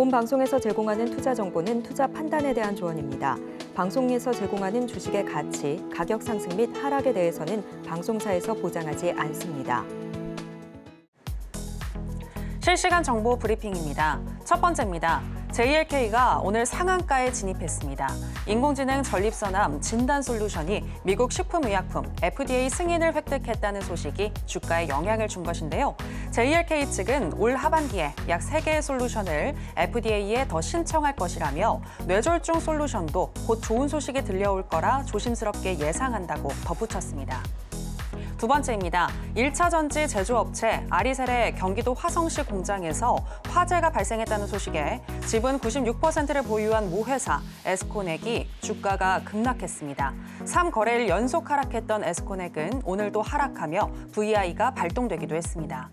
본 방송에서 제공하는 투자 정보는 투자 판단에 대한 조언입니다. 방송에서 제공하는 주식의 가치, 가격 상승 및 하락에 대해서는 방송사에서 보장하지 않습니다. 실시간 정보 브리핑입니다. 첫 번째입니다. JLK가 오늘 상한가에 진입했습니다. 인공지능 전립선암 진단 솔루션이 미국 식품의약품 FDA 승인을 획득했다는 소식이 주가에 영향을 준 것인데요. JLK 측은 올 하반기에 약 3개의 솔루션을 FDA에 더 신청할 것이라며 뇌졸중 솔루션도 곧 좋은 소식이 들려올 거라 조심스럽게 예상한다고 덧붙였습니다. 두 번째입니다. 1차 전지 제조업체 아리셀의 경기도 화성시 공장에서 화재가 발생했다는 소식에 지분 96%를 보유한 모 회사 에스코넥이 주가가 급락했습니다. 3거래일 연속 하락했던 에스코넥은 오늘도 하락하며 VI가 발동되기도 했습니다.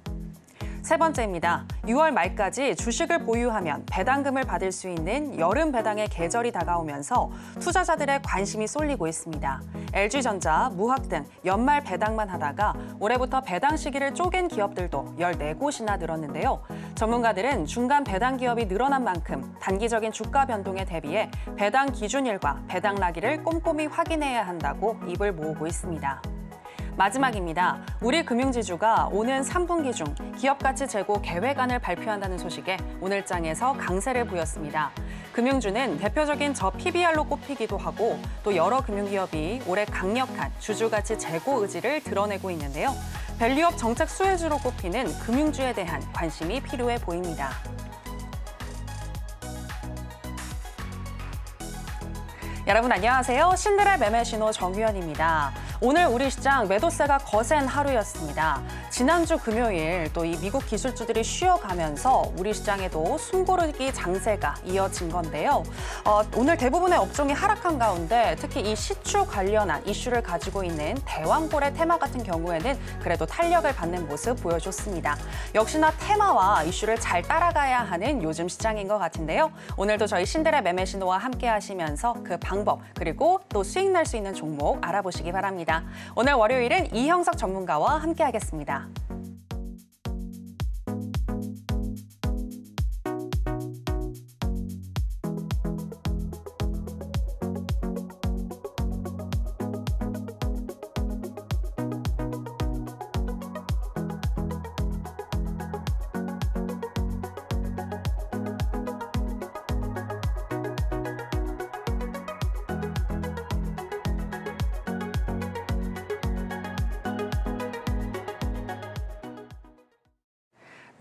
세 번째입니다. 6월 말까지 주식을 보유하면 배당금을 받을 수 있는 여름 배당의 계절이 다가오면서 투자자들의 관심이 쏠리고 있습니다. LG전자, 무학 등 연말 배당만 하다가 올해부터 배당 시기를 쪼갠 기업들도 14곳이나 늘었는데요. 전문가들은 중간 배당 기업이 늘어난 만큼 단기적인 주가 변동에 대비해 배당 기준일과 배당 라기를 꼼꼼히 확인해야 한다고 입을 모으고 있습니다. 마지막입니다. 우리 금융지주가 오는 3분기 중 기업가치 재고 계획안을 발표한다는 소식에 오늘 장에서 강세를 보였습니다. 금융주는 대표적인 저 PBR로 꼽히기도 하고 또 여러 금융기업이 올해 강력한 주주가치 재고 의지를 드러내고 있는데요. 밸류업 정책 수혜주로 꼽히는 금융주에 대한 관심이 필요해 보입니다. 여러분 안녕하세요. 신들의 매매 신호 정유연입니다. 오늘 우리 시장 매도세가 거센 하루였습니다. 지난주 금요일 또 이 미국 기술주들이 쉬어가면서 우리 시장에도 숨고르기 장세가 이어진 건데요. 오늘 대부분의 업종이 하락한 가운데 특히 이 시추 관련한 이슈를 가지고 있는 대왕볼의 테마 같은 경우에는 그래도 탄력을 받는 모습 보여줬습니다. 역시나 테마와 이슈를 잘 따라가야 하는 요즘 시장인 것 같은데요. 오늘도 저희 신들의 매매 신호와 함께 하시면서 그 방법 그리고 또 수익 날 수 있는 종목 알아보시기 바랍니다. 오늘 월요일은 이형석 전문가와 함께하겠습니다.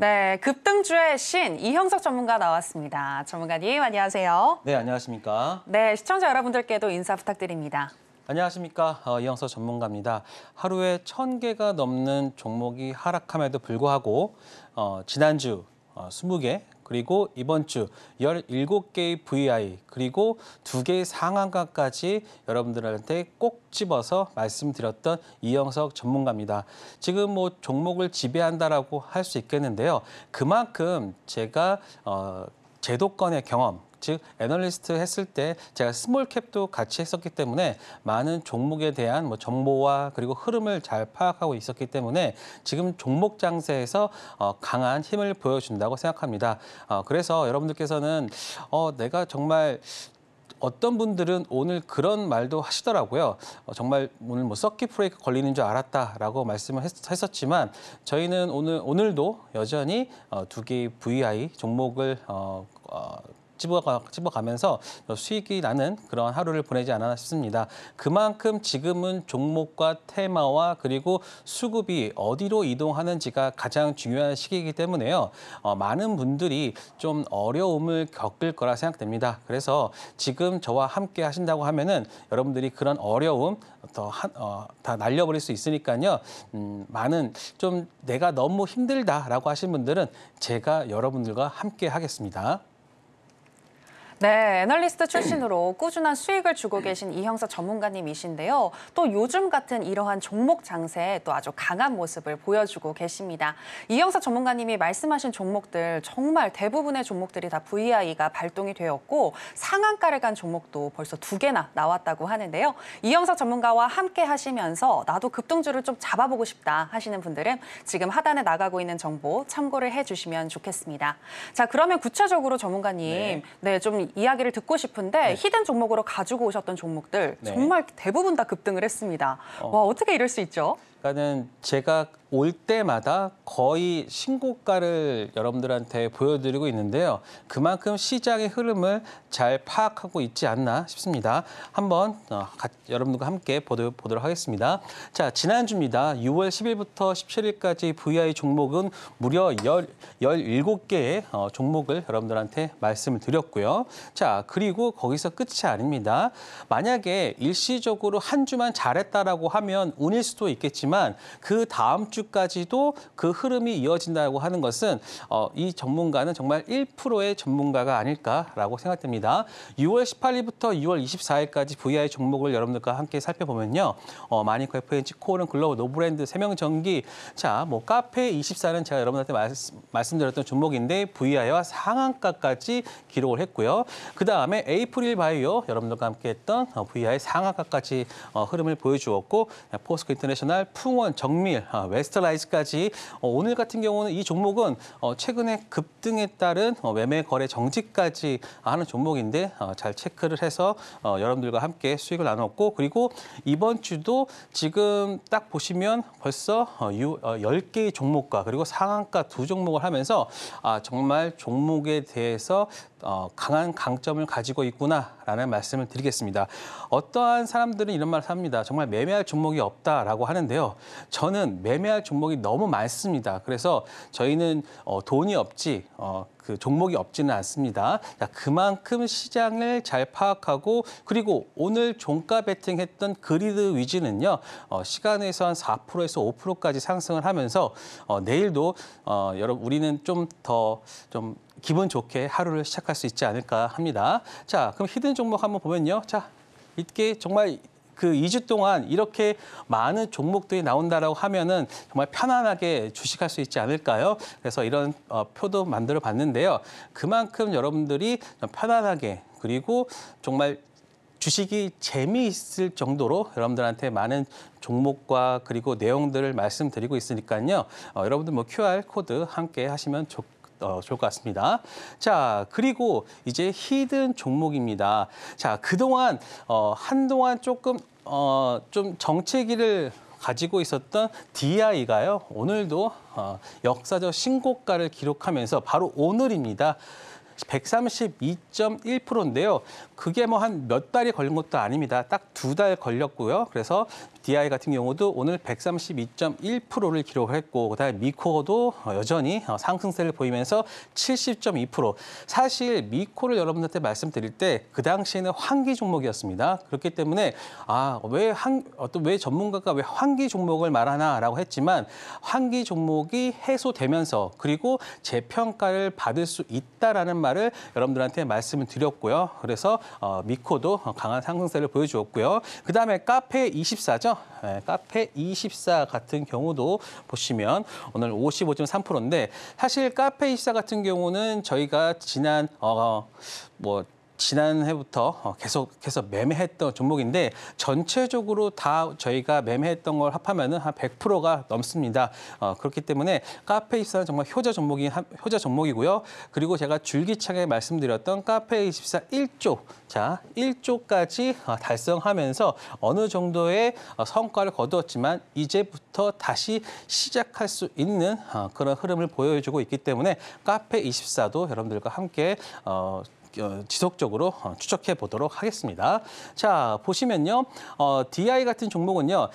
네, 급등주의 신 이형석 전문가 나왔습니다. 전문가님 안녕하세요. 네, 안녕하십니까. 네, 시청자 여러분들께도 인사 부탁드립니다. 안녕하십니까. 이형석 전문가입니다. 하루에 1000개가 넘는 종목이 하락함에도 불구하고 지난주 20개 그리고 이번 주 17개의 VI 그리고 2개의 상한가까지 여러분들한테 꼭 집어서 말씀드렸던 이형석 전문가입니다. 지금 뭐 종목을 지배한다라고 할 수 있겠는데요. 그만큼 제가 제도권의 경험 즉 애널리스트 했을 때 제가 스몰캡도 같이 했었기 때문에 많은 종목에 대한 뭐 정보와 그리고 흐름을 잘 파악하고 있었기 때문에 지금 종목 장세에서 강한 힘을 보여준다고 생각합니다. 그래서 여러분들께서는 내가 정말 어떤 분들은 오늘 그런 말도 하시더라고요. 정말 오늘 뭐 서킷 브레이크 걸리는 줄 알았다라고 말씀을 했었지만 저희는 오늘도 여전히 2개의 VI 종목을 집어가면서 수익이 나는 그런 하루를 보내지 않았나 싶습니다. 그만큼 지금은 종목과 테마와 그리고 수급이 어디로 이동하는지가 가장 중요한 시기이기 때문에요. 많은 분들이 좀 어려움을 겪을 거라 생각됩니다. 그래서 지금 저와 함께 하신다고 하면은 여러분들이 그런 어려움 다 날려버릴 수 있으니까요. 많은 좀 내가 너무 힘들다라고 하신 분들은 제가 여러분들과 함께 하겠습니다. 네, 애널리스트 출신으로 꾸준한 수익을 주고 계신 이형서 전문가님이신데요. 또 요즘 같은 이러한 종목 장세에 또 아주 강한 모습을 보여주고 계십니다. 이형서 전문가님이 말씀하신 종목들 정말 대부분의 종목들이 다 VI가 발동이 되었고 상한가를 간 종목도 벌써 2개나 나왔다고 하는데요. 이형서 전문가와 함께 하시면서 나도 급등주를 좀 잡아보고 싶다 하시는 분들은 지금 하단에 나가고 있는 정보 참고를 해주시면 좋겠습니다. 자, 그러면 구체적으로 전문가님, 좀 이야기를 듣고 싶은데 히든 종목으로 가지고 오셨던 종목들 정말 대부분 다 급등을 했습니다. 와, 어떻게 이럴 수 있죠? 그러니까는 제가 올 때마다 거의 신고가를 여러분들한테 보여드리고 있는데요. 그만큼 시장의 흐름을 잘 파악하고 있지 않나 싶습니다. 한번 여러분들과 함께 보도록 하겠습니다. 자, 지난주입니다. 6월 10일부터 17일까지 VI 종목은 무려 17개의 종목을 여러분들한테 말씀을 드렸고요. 자, 그리고 거기서 끝이 아닙니다. 만약에 일시적으로 한 주만 잘했다라고 하면 운일 수도 있겠지만 그 다음 주까지도 그 흐름이 이어진다고 하는 것은 이 전문가는 정말 1%의 전문가가 아닐까라고 생각됩니다. 6월 18일부터 6월 24일까지 VI 종목을 여러분들과 함께 살펴보면요. 마니커 FNC, 코오른, 글로벌, 노브랜드, 세명전기, 자, 뭐 카페24는 제가 여러분한테 말씀드렸던 종목인데 VI와 상한가까지 기록을 했고요. 그 다음에 에이프릴 바이오 여러분들과 함께했던 VI 상한가까지 흐름을 보여주었고, 포스코 인터내셔널, 풍원, 정밀, 웨스트라이즈까지 오늘 같은 경우는 이 종목은 최근에 급등에 따른 매매 거래 정지까지 하는 종목인데 잘 체크를 해서 여러분들과 함께 수익을 나눴고, 그리고 이번 주도 지금 딱 보시면 벌써 10개의 종목과 그리고 상한가 2종목을 하면서 정말 종목에 대해서 강한 강점을 가지고 있구나라는 말씀을 드리겠습니다. 어떠한 사람들은 이런 말을 합니다. 정말 매매할 종목이 없다라고 하는데요. 저는 매매할 종목이 너무 많습니다. 그래서 저희는 돈이 없지 그 종목이 없지는 않습니다. 그만큼 시장을 잘 파악하고, 그리고 오늘 종가 베팅했던 그리드 위즈는요, 시간에서 한 4%에서 5%까지 상승을 하면서 내일도 여러분 우리는 좀 기분 좋게 하루를 시작할 수 있지 않을까 합니다. 자, 그럼 히든 종목 한번 보면요. 자, 이게 정말 그 2주 동안 이렇게 많은 종목들이 나온다라고 하면은 정말 편안하게 주식할 수 있지 않을까요? 그래서 이런 표도 만들어 봤는데요. 그만큼 여러분들이 편안하게, 그리고 정말 주식이 재미있을 정도로 여러분들한테 많은 종목과 그리고 내용들을 말씀드리고 있으니까요. 여러분들 뭐 QR 코드 함께 하시면 좋을 것 같습니다. 자, 그리고 이제 히든 종목입니다. 자, 그동안 한동안 조금 좀 정체기를 가지고 있었던 DI가요. 오늘도 역사적 신고가를 기록하면서 바로 오늘입니다. 132.1%인데요. 그게 뭐 한 몇 달이 걸린 것도 아닙니다. 딱 2달 걸렸고요. 그래서 DI 같은 경우도 오늘 132.1%를 기록을 했고, 그다음에 미코도 여전히 상승세를 보이면서 70.2%. 사실 미코를 여러분들한테 말씀드릴 때 그 당시에는 환기 종목이었습니다. 그렇기 때문에 왜 전문가가 왜 환기 종목을 말하나라고 했지만, 환기 종목이 해소되면서 그리고 재평가를 받을 수 있다라는 말을 여러분들한테 말씀을 드렸고요. 그래서 미코도 강한 상승세를 보여주었고요. 그다음에 카페24죠. 네, 카페24 같은 경우도 보시면 오늘 55.3%인데, 사실 카페24 같은 경우는 저희가 지난해부터 계속해서 매매했던 종목인데, 전체적으로 다 저희가 매매했던 걸 합하면 한 100%가 넘습니다. 그렇기 때문에 카페24는 정말 효자 종목이고요. 그리고 제가 줄기차게 말씀드렸던 카페24 1조, 자, 1조까지 달성하면서 어느 정도의 성과를 거두었지만 이제부터 다시 시작할 수 있는 그런 흐름을 보여주고 있기 때문에 카페24도 여러분들과 함께 지속적으로 추적해 보도록 하겠습니다. 자, 보시면요. DI 같은 종목은요.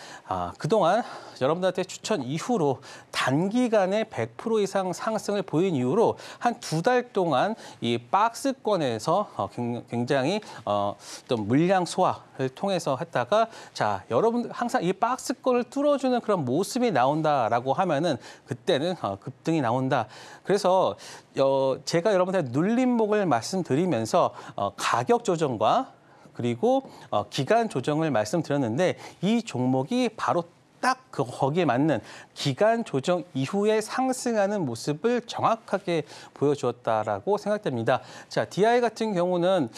그동안 여러분들한테 추천 이후로 단기간에 100% 이상 상승을 보인 이후로 한 2달 동안 이 박스권에서 굉장히 또 물량 소화, 통해서 했다가 자, 여러분 항상 이 박스권을 뚫어주는 그런 모습이 나온다라고 하면은 그때는 급등이 나온다. 그래서 제가 여러분한테 눌림목을 말씀드리면서 가격 조정과 그리고 기간 조정을 말씀드렸는데 이 종목이 바로 딱 거기에 맞는 기간 조정 이후에 상승하는 모습을 정확하게 보여주었다라고 생각됩니다. 자, DI 같은 경우는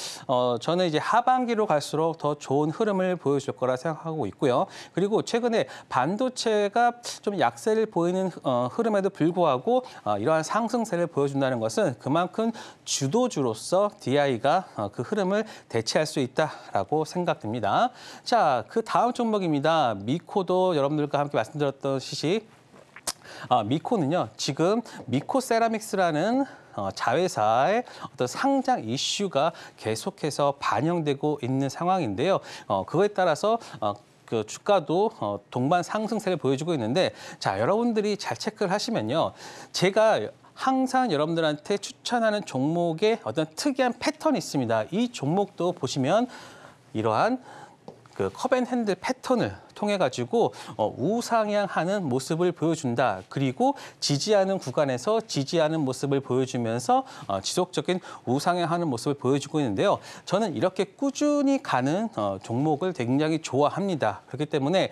저는 이제 하반기로 갈수록 더 좋은 흐름을 보여줄 거라 생각하고 있고요. 그리고 최근에 반도체가 좀 약세를 보이는 흐름에도 불구하고 이러한 상승세를 보여준다는 것은 그만큼 주도주로서 DI가 그 흐름을 대체할 수 있다라고 생각됩니다. 자, 그 다음 종목입니다. 미코도 여러분들과 함께 말씀드렸듯이 미코는요, 지금 미코세라믹스라는 자회사의 어떤 상장 이슈가 계속해서 반영되고 있는 상황인데요. 그거에 따라서 그 주가도 동반 상승세를 보여주고 있는데, 자, 여러분들이 잘 체크를 하시면요, 제가 항상 여러분들한테 추천하는 종목의 어떤 특이한 패턴이 있습니다. 이 종목도 보시면 이러한 그 컵앤핸들 패턴을 통해 가지고 우상향하는 모습을 보여준다. 그리고 지지하는 구간에서 지지하는 모습을 보여주면서 지속적인 우상향하는 모습을 보여주고 있는데요. 저는 이렇게 꾸준히 가는 종목을 굉장히 좋아합니다. 그렇기 때문에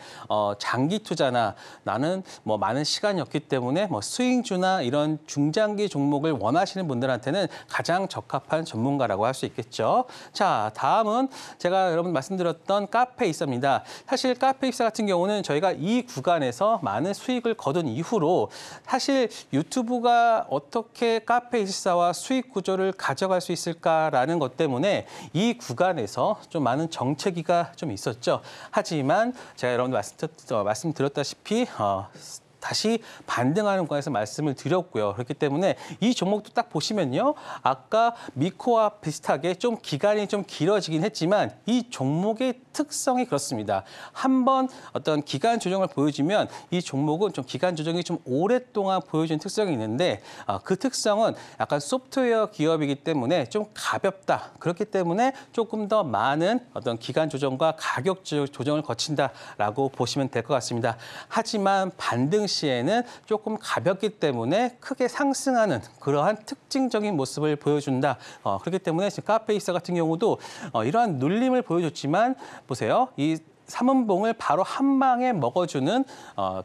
장기 투자나 나는 뭐 많은 시간이 없기 때문에 뭐 스윙주나 이런 중장기 종목을 원하시는 분들한테는 가장 적합한 전문가라고 할 수 있겠죠. 자, 다음은 제가 여러분 말씀드렸던 카페이사입니다. 사실 카페이사 같은 경우는 저희가 이 구간에서 많은 수익을 거둔 이후로 사실 유튜브가 어떻게 카페24와 수익 구조를 가져갈 수 있을까라는 것 때문에 이 구간에서 좀 많은 정체기가 좀 있었죠. 하지만 제가 여러분들 말씀드렸다시피 다시 반등하는 구간에서 말씀을 드렸고요. 그렇기 때문에 이 종목도 딱 보시면요, 아까 미코와 비슷하게 좀 기간이 좀 길어지긴 했지만 이 종목의 특성이 그렇습니다. 한번 어떤 기간 조정을 보여주면 이 종목은 좀 기간 조정이 좀 오랫동안 보여주는 특성이 있는데 그 특성은 약간 소프트웨어 기업이기 때문에 좀 가볍다. 그렇기 때문에 조금 더 많은 어떤 기간 조정과 가격 조정을 거친다라고 보시면 될 것 같습니다. 하지만 반등 시에는 조금 가볍기 때문에 크게 상승하는 그러한 특징적인 모습을 보여준다. 그렇기 때문에 지금 카페이사 같은 경우도 이러한 눌림을 보여줬지만 보세요. 이 삼은봉을 바로 한 방에 먹어주는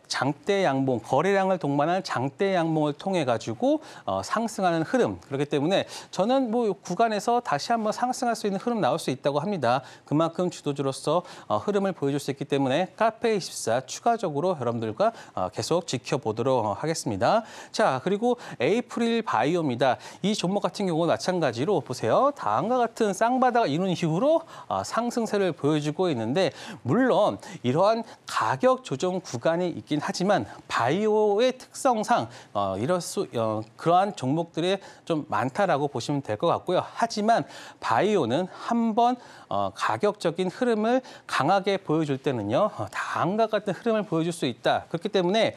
장대 양봉, 거래량을 동반한 장대 양봉을 통해 가지고 상승하는 흐름. 그렇기 때문에 저는 뭐 구간에서 다시 한번 상승할 수 있는 흐름 나올 수 있다고 합니다. 그만큼 주도주로서 흐름을 보여줄 수 있기 때문에 카페24 추가적으로 여러분들과 계속 지켜보도록 하겠습니다. 자, 그리고 에이프릴 바이오입니다. 이 종목 같은 경우는 마찬가지로 보세요. 다음과 같은 쌍바닥을 이룬 이후로 상승세를 보여주고 있는데, 물론 이러한 가격 조정 구간이 있긴 하지만 바이오의 특성상 그러한 종목들이 좀 많다라고 보시면 될 것 같고요. 하지만 바이오는 한번 가격적인 흐름을 강하게 보여줄 때는요, 다음과 같은 흐름을 보여줄 수 있다. 그렇기 때문에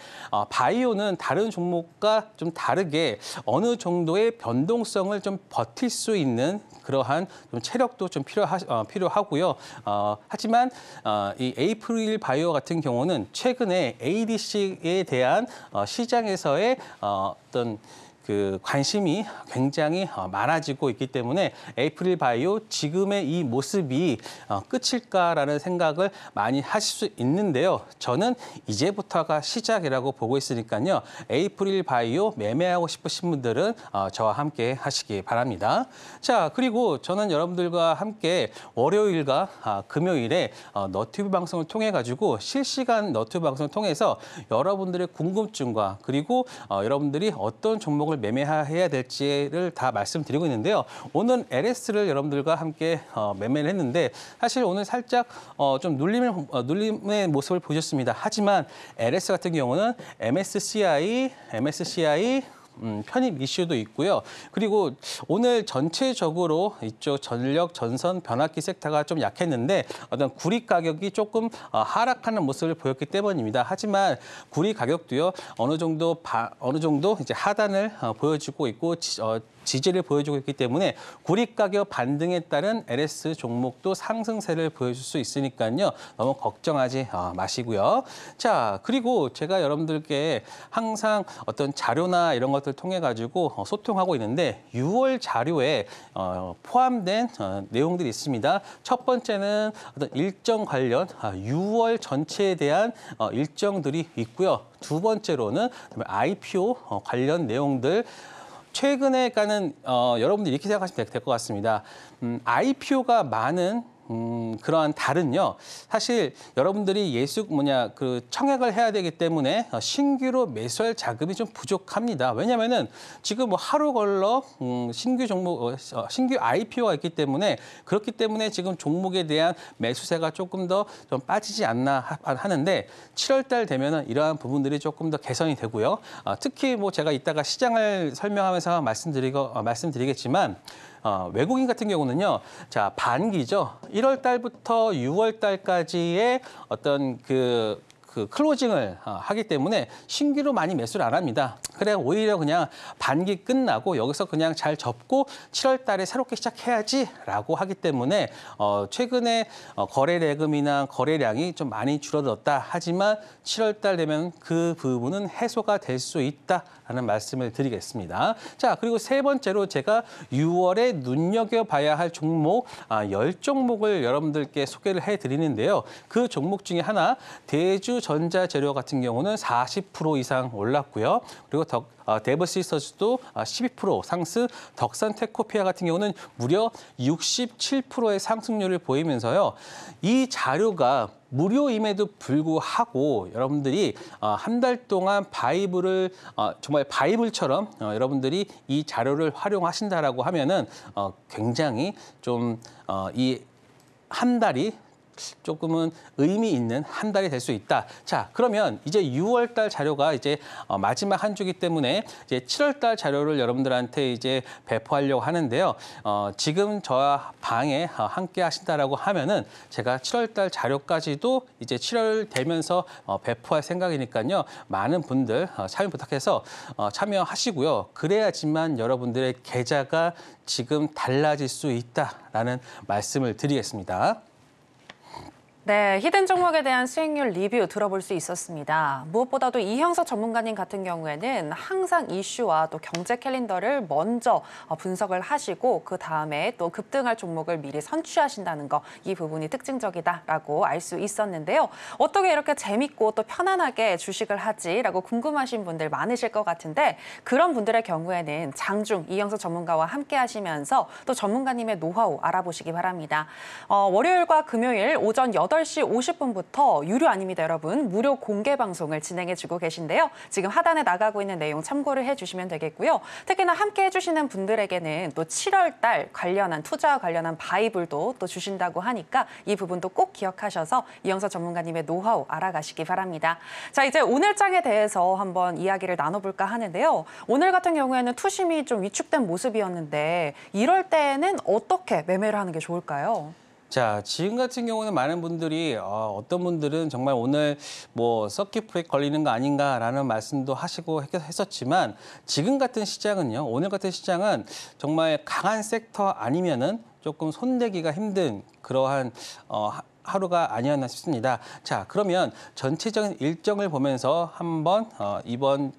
바이오는 다른 종목과 좀 다르게 어느 정도의 변동성을 좀 버틸 수 있는 그러한 좀 체력도 좀 필요하고요. 하지만 이 에이프릴 바이오 같은 경우는 최근에 ADC에 대한 시장에서의 어떤 그 관심이 굉장히 많아지고 있기 때문에 에이프릴 바이오 지금의 이 모습이 끝일까라는 생각을 많이 하실 수 있는데요. 저는 이제부터가 시작이라고 보고 있으니까요. 에이프릴 바이오 매매하고 싶으신 분들은 저와 함께 하시기 바랍니다. 자, 그리고 저는 여러분들과 함께 월요일과 금요일에 너튜브 방송을 통해 가지고 실시간 너튜브 방송을 통해서 여러분들의 궁금증과 그리고 여러분들이 어떤 종목을 매매해야 될지를 다 말씀드리고 있는데요. 오늘 LS를 여러분들과 함께 매매를 했는데 사실 오늘 살짝 좀 눌림의 모습을 보셨습니다. 하지만 LS 같은 경우는 MSCI 편입 이슈도 있고요. 그리고 오늘 전체적으로 이쪽 전력, 전선, 변압기 섹터가 좀 약했는데 어떤 구리 가격이 조금 하락하는 모습을 보였기 때문입니다. 하지만 구리 가격도요 어느 정도 이제 하단을 보여주고 있고 지지를 보여주고 있기 때문에 구리 가격 반등에 따른 LS 종목도 상승세를 보여줄 수 있으니까요. 너무 걱정하지 마시고요. 자, 그리고 제가 여러분들께 항상 어떤 자료나 이런 것들 통해 가지고 소통하고 있는데 6월 자료에 포함된 내용들이 있습니다. 첫 번째는 어떤 일정 관련 6월 전체에 대한 일정들이 있고요. 두 번째로는 IPO 관련 내용들 최근에 가는 여러분들이 이렇게 생각하시면 될 것 같습니다. IPO가 많은 그러한 달은요. 사실 여러분들이 청약을 해야 되기 때문에 신규로 매수할 자금이 좀 부족합니다. 왜냐하면은 지금 뭐 하루 걸러 신규 IPO가 있기 때문에 그렇기 때문에 지금 종목에 대한 매수세가 조금 더 좀 빠지지 않나 하는데 7월 달 되면은 이러한 부분들이 조금 더 개선이 되고요. 특히 뭐 제가 이따가 시장을 설명하면서 말씀드리겠지만 외국인 같은 경우는요, 자, 반기죠. 1월 달부터 6월 달까지의 어떤 그 클로징을 하기 때문에 신규로 많이 매수를 안 합니다. 그래 오히려 그냥 반기 끝나고 여기서 그냥 잘 접고 7월 달에 새롭게 시작해야지라고 하기 때문에 최근에 거래 대금이나 거래량이 좀 많이 줄어들었다. 하지만 7월 달 되면 그 부분은 해소가 될 수 있다라는 말씀을 드리겠습니다. 자, 그리고 세 번째로 제가 6월에 눈여겨봐야 할 종목 10종목을 여러분들께 소개를 해드리는데요. 그 종목 중에 하나 대주전자재료 같은 경우는 40% 이상 올랐고요. 그리고 데브시스터즈도 12% 상승, 덕산테크코피아 같은 경우는 무려 67%의 상승률을 보이면서요. 이 자료가 무료임에도 불구하고 여러분들이 한 달 동안 정말 바이블처럼 여러분들이 이 자료를 활용하신다라고 하면은 굉장히 좀 이 한 달이 조금은 의미 있는 한 달이 될 수 있다. 자, 그러면 이제 6월 달 자료가 이제 마지막 한 주기 때문에 이제 7월 달 자료를 여러분들한테 이제 배포하려고 하는데요. 지금 저와 방에 함께 하신다라고 하면은 제가 7월 달 자료까지도 이제 7월 되면서 배포할 생각이니까요. 많은 분들 참여 부탁해서 참여하시고요. 그래야지만 여러분들의 계좌가 지금 달라질 수 있다라는 말씀을 드리겠습니다. 네, 히든 종목에 대한 수익률 리뷰 들어볼 수 있었습니다. 무엇보다도 이형석 전문가님 같은 경우에는 항상 이슈와 또 경제 캘린더를 먼저 분석을 하시고 그 다음에 또 급등할 종목을 미리 선취하신다는 거, 이 부분이 특징적이다라고 알 수 있었는데요. 어떻게 이렇게 재밌고 또 편안하게 주식을 하지라고 궁금하신 분들 많으실 것 같은데 그런 분들의 경우에는 장중 이형석 전문가와 함께 하시면서 또 전문가님의 노하우 알아보시기 바랍니다. 월요일과 금요일 오전 8시 50분부터 유료 아닙니다, 여러분. 무료 공개 방송을 진행해주고 계신데요. 지금 하단에 나가고 있는 내용 참고를 해주시면 되겠고요. 특히나 함께 해주시는 분들에게는 또 7월 달 관련한 투자와 관련한 바이블도 또 주신다고 하니까 이 부분도 꼭 기억하셔서 이형석 전문가님의 노하우 알아가시기 바랍니다. 자, 이제 오늘 장에 대해서 한번 이야기를 나눠볼까 하는데요. 오늘 같은 경우에는 투심이 좀 위축된 모습이었는데 이럴 때는 어떻게 매매를 하는 게 좋을까요? 자, 지금 같은 경우는 많은 분들이 어떤 분들은 정말 오늘 뭐 서킷 브레이크 걸리는 거 아닌가라는 말씀도 하시고 했었지만 지금 같은 시장은요. 오늘 같은 시장은 정말 강한 섹터 아니면은 조금 손대기가 힘든 그러한 하루가 아니었나 싶습니다. 자, 그러면 전체적인 일정을 보면서 한번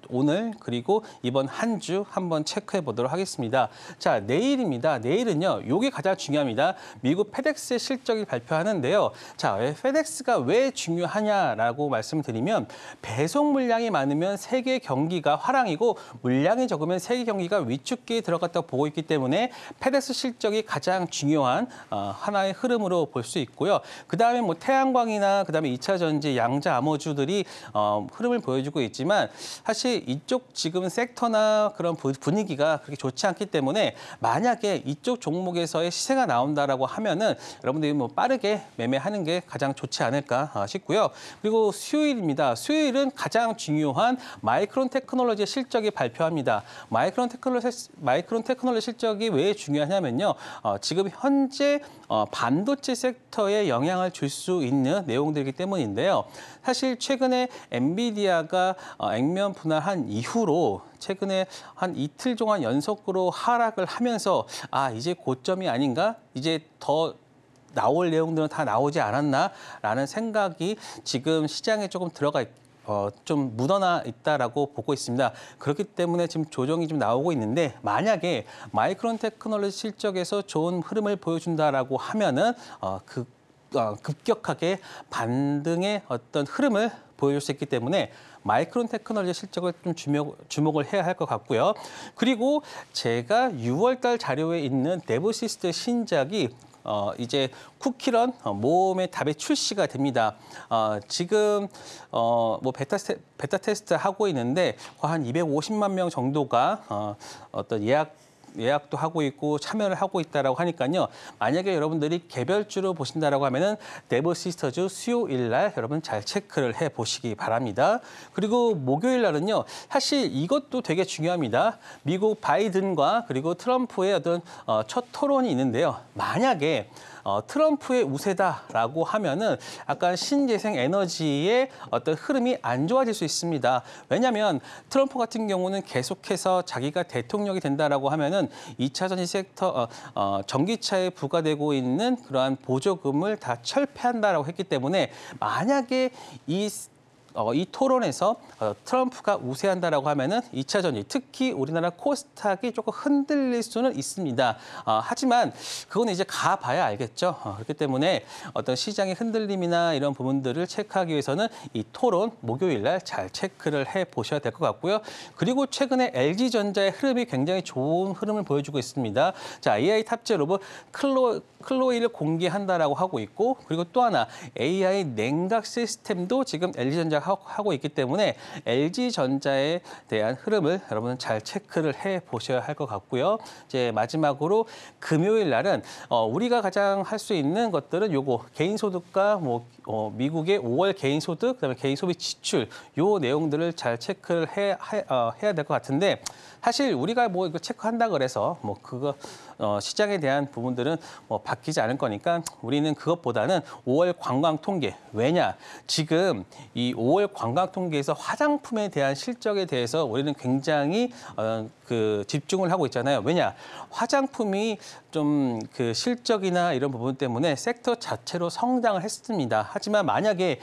오늘 그리고 이번 한 주 한번 체크해 보도록 하겠습니다. 자, 내일입니다. 내일은요. 이게 가장 중요합니다. 미국 페덱스의 실적이 발표하는데요. 자, 페덱스가 왜 중요하냐라고 말씀을 드리면 배송 물량이 많으면 세계 경기가 화랑이고 물량이 적으면 세계 경기가 위축기에 들어갔다고 보고 있기 때문에 페덱스 실적이 가장 중요한 하나의 흐름으로 볼 수 있고요. 그다음 그다음에 뭐 태양광이나 그다음에 2차 전지, 양자 암호주들이 흐름을 보여주고 있지만 사실 이쪽 지금 섹터나 그런 분위기가 그렇게 좋지 않기 때문에 만약에 이쪽 종목에서의 시세가 나온다라고 하면은 여러분들이 뭐 빠르게 매매하는 게 가장 좋지 않을까 싶고요. 그리고 수요일입니다. 수요일은 가장 중요한 마이크론 테크놀로지의 실적이 발표합니다. 마이크론 테크놀로지 실적이 왜 중요하냐면요. 지금 현재 반도체 섹터에 영향을 줄 수 있는 내용들이기 때문인데요. 사실 최근에 엔비디아가 액면 분할한 이후로 최근에 한 이틀 동안 연속으로 하락을 하면서 이제 고점이 아닌가? 이제 더 나올 내용들은 다 나오지 않았나라는 생각이 지금 시장에 조금 좀 묻어나 있다라고 보고 있습니다. 그렇기 때문에 지금 조정이 좀 나오고 있는데 만약에 마이크론 테크놀로지 실적에서 좋은 흐름을 보여준다라고 하면은 급격하게 반등의 어떤 흐름을 보여줄 수 있기 때문에 마이크론 테크놀로지 실적을 좀 주목을 해야 할 것 같고요. 그리고 제가 6월달 자료에 있는 데브시스트 신작이 이제 쿠키런 모험의 답이 출시가 됩니다. 지금 뭐 베타 테스트 하고 있는데 한 250만 명 정도가 어떤 예약도 하고 있고 참여를 하고 있다라고 하니까요. 만약에 여러분들이 개별주로 보신다라고 하면은 데브시스터즈 수요일 날 여러분 잘 체크를 해 보시기 바랍니다. 그리고 목요일 날은요. 사실 이것도 되게 중요합니다. 미국 바이든과 그리고 트럼프의 어떤 첫 토론이 있는데요. 만약에 트럼프의 우세다라고 하면은 약간 신재생 에너지의 어떤 흐름이 안 좋아질 수 있습니다. 왜냐하면 트럼프 같은 경우는 계속해서 자기가 대통령이 된다라고 하면은 2차 전지 섹터 전기차에 부과되고 있는 그러한 보조금을 다 철폐한다라고 했기 때문에 만약에 이 토론에서 트럼프가 우세한다라고 하면은 2차 전지, 특히 우리나라 코스닥이 조금 흔들릴 수는 있습니다. 하지만 그거는 이제 가봐야 알겠죠. 그렇기 때문에 어떤 시장의 흔들림이나 이런 부분들을 체크하기 위해서는 이 토론 목요일 날 잘 체크를 해 보셔야 될 것 같고요. 그리고 최근에 LG전자의 흐름이 굉장히 좋은 흐름을 보여주고 있습니다. 자, AI 탑재 로봇 클로이를 공개한다라고 하고 있고, 그리고 또 하나 AI 냉각 시스템도 지금 LG전자가 하고 있기 때문에 LG전자에 대한 흐름을 여러분은 잘 체크를 해 보셔야 할 것 같고요. 이제 마지막으로 금요일 날은 우리가 가장 할 수 있는 것들은 요거 개인소득과 미국의 5월 개인소득, 그다음에 개인소비 지출 요 내용들을 잘 체크를 해야 될 것 같은데 사실 우리가 뭐 이거 체크한다 그래서 뭐 그거 시장에 대한 부분들은 뭐 바뀌지 않을 거니까 우리는 그것보다는 5월 관광 통계. 왜냐? 지금 이 5월 관광 통계에서 화장품에 대한 실적에 대해서 우리는 굉장히 집중을 하고 있잖아요. 왜냐? 화장품이 좀 그 실적이나 이런 부분 때문에 섹터 자체로 성장을 했습니다. 하지만 만약에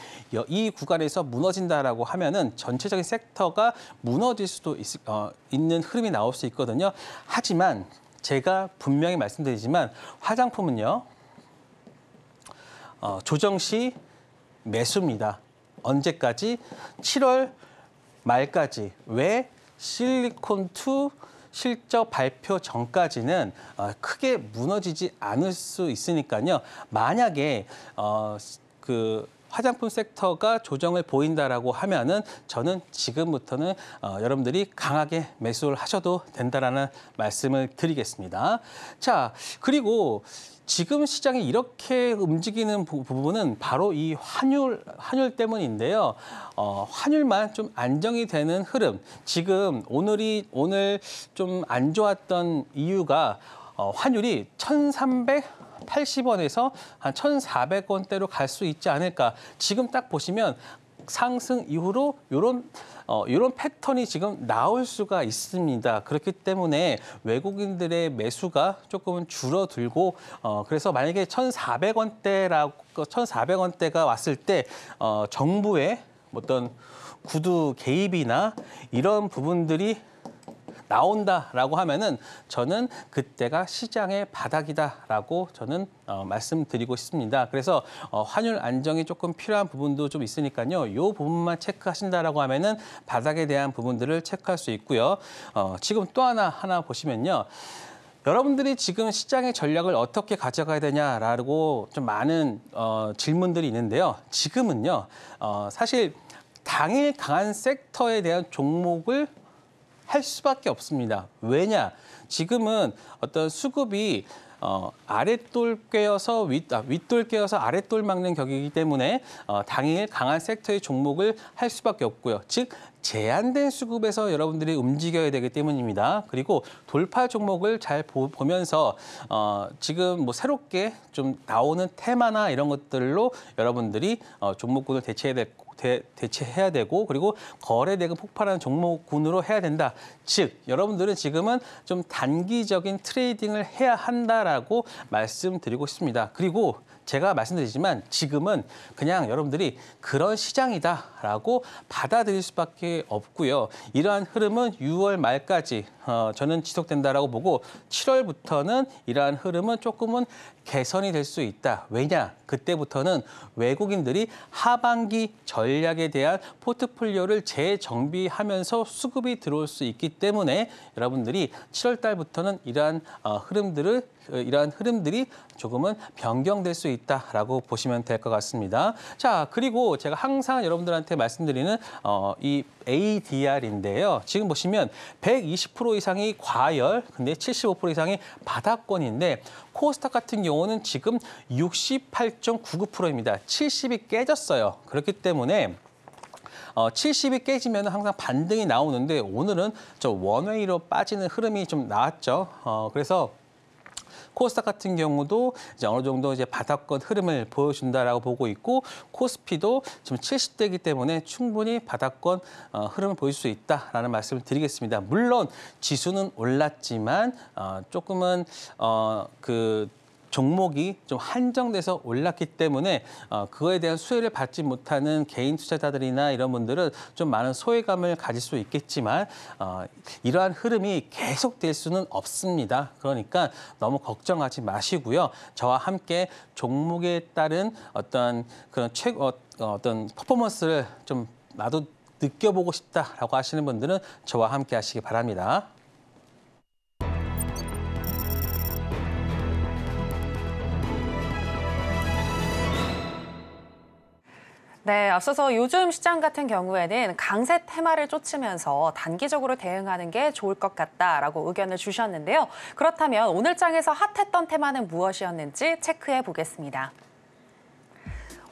이 구간에서 무너진다라고 하면은 전체적인 섹터가 무너질 수도 있는 흐름이 나올 수 있거든요. 하지만 제가 분명히 말씀드리지만 화장품은요. 조정 시 매수입니다. 언제까지? 7월 말까지. 왜? 실리콘2 실적 발표 전까지는 크게 무너지지 않을 수 있으니까요. 만약에 화장품 섹터가 조정을 보인다라고 하면은 저는 지금부터는 여러분들이 강하게 매수를 하셔도 된다라는 말씀을 드리겠습니다. 자, 그리고 지금 시장이 이렇게 움직이는 부분은 바로 이 환율 때문인데요. 환율만 좀 안정이 되는 흐름. 지금 오늘 좀 안 좋았던 이유가 환율이 1,380원에서 한 1,400원대로 갈 수 있지 않을까. 지금 딱 보시면 상승 이후로 이런 패턴이 지금 나올 수가 있습니다. 그렇기 때문에 외국인들의 매수가 조금은 줄어들고 그래서 만약에 1,400원대가 왔을 때 정부의 어떤 구두 개입이나 이런 부분들이 나온다라고 하면은 저는 그때가 시장의 바닥이다라고 저는 말씀드리고 싶습니다. 그래서 환율 안정이 조금 필요한 부분도 좀 있으니까요. 이 부분만 체크하신다라고 하면은 바닥에 대한 부분들을 체크할 수 있고요. 지금 또 하나 보시면요. 여러분들이 지금 시장의 전략을 어떻게 가져가야 되냐라고 좀 많은 질문들이 있는데요. 지금은요, 사실 당일 강한 섹터에 대한 종목을 할 수밖에 없습니다. 왜냐? 지금은 어떤 수급이 아랫돌 꿰어서 윗돌 꿰어서 아랫돌 막는 격이기 때문에 당일 강한 섹터의 종목을 할 수밖에 없고요. 즉 제한된 수급에서 여러분들이 움직여야 되기 때문입니다. 그리고 돌파 종목을 잘 보면서 지금 뭐 새롭게 좀 나오는 테마나 이런 것들로 여러분들이 종목군을 대체해야 되고 그리고 거래대금 폭발하는 종목군으로 해야 된다. 즉 여러분들은 지금은 좀 단기적인 트레이딩을 해야 한다라고 말씀드리고 싶습니다. 그리고 제가 말씀드리지만 지금은 그냥 여러분들이 그런 시장이다라고 받아들일 수밖에 없고요. 이러한 흐름은 6월 말까지 저는 지속된다라고 보고 7월부터는 이러한 흐름은 조금은 개선이 될 수 있다. 왜냐? 그때부터는 외국인들이 하반기 전략에 대한 포트폴리오를 재정비하면서 수급이 들어올 수 있기 때문에 여러분들이 7월 달부터는 이러한 흐름들이 조금은 변경될 수 있다라고 보시면 될 것 같습니다. 자, 그리고 제가 항상 여러분들한테 말씀드리는 이 ADR인데요. 지금 보시면 120% 이상이 과열, 근데 75% 이상이 바닥권인데 코스닥 같은 경우는 지금 68.99%입니다. 70이 깨졌어요. 그렇기 때문에 70이 깨지면 항상 반등이 나오는데 오늘은 저 원웨이로 빠지는 흐름이 좀 나왔죠. 그래서 코스닥 같은 경우도 이제 어느 정도 이제 바닥권 흐름을 보여준다라고 보고 있고 코스피도 지금 70대이기 때문에 충분히 바닥권 흐름을 보일 수 있다라는 말씀을 드리겠습니다. 물론 지수는 올랐지만 조금은 그 종목이 좀 한정돼서 올랐기 때문에 그거에 대한 수혜를 받지 못하는 개인 투자자들이나 이런 분들은 좀 많은 소외감을 가질 수 있겠지만 이러한 흐름이 계속될 수는 없습니다. 그러니까 너무 걱정하지 마시고요. 저와 함께 종목에 따른 어떤 그런 어떤 퍼포먼스를 좀 나도 느껴보고 싶다라고 하시는 분들은 저와 함께 하시기 바랍니다. 네, 앞서서 요즘 시장 같은 경우에는 강세 테마를 쫓으면서 단기적으로 대응하는 게 좋을 것 같다라고 의견을 주셨는데요. 그렇다면 오늘 장에서 핫했던 테마는 무엇이었는지 체크해 보겠습니다.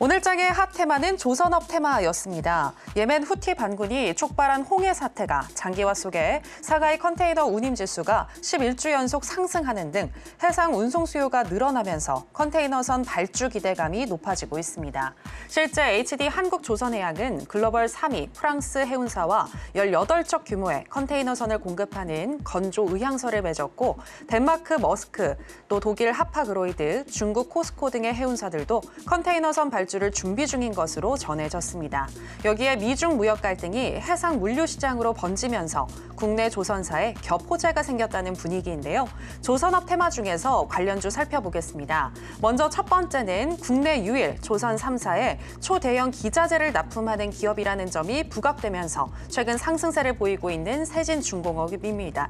오늘 장의 핫 테마는 조선업 테마였습니다. 예멘 후티 반군이 촉발한 홍해 사태가 장기화 속에 사가이 컨테이너 운임 지수가 11주 연속 상승하는 등 해상 운송 수요가 늘어나면서 컨테이너선 발주 기대감이 높아지고 있습니다. 실제 HD 한국조선해양은 글로벌 3위 프랑스 해운사와 18척 규모의 컨테이너선을 공급하는 건조 의향서를 맺었고 덴마크 머스크, 또 독일 하파그로이드, 중국 코스코 등의 해운사들도 컨테이너선 발주를 준비 중인 것으로 전해졌습니다. 여기에 미중 무역 갈등이 해상 물류 시장으로 번지면서 국내 조선사에 겹호재가 생겼다는 분위기인데요. 조선업 테마 중에서 관련주 살펴보겠습니다. 먼저 첫 번째는 국내 유일 조선 3사에 초대형 기자재를 납품하는 기업이라는 점이 부각되면서 최근 상승세를 보이고 있는 세진중공업입니다.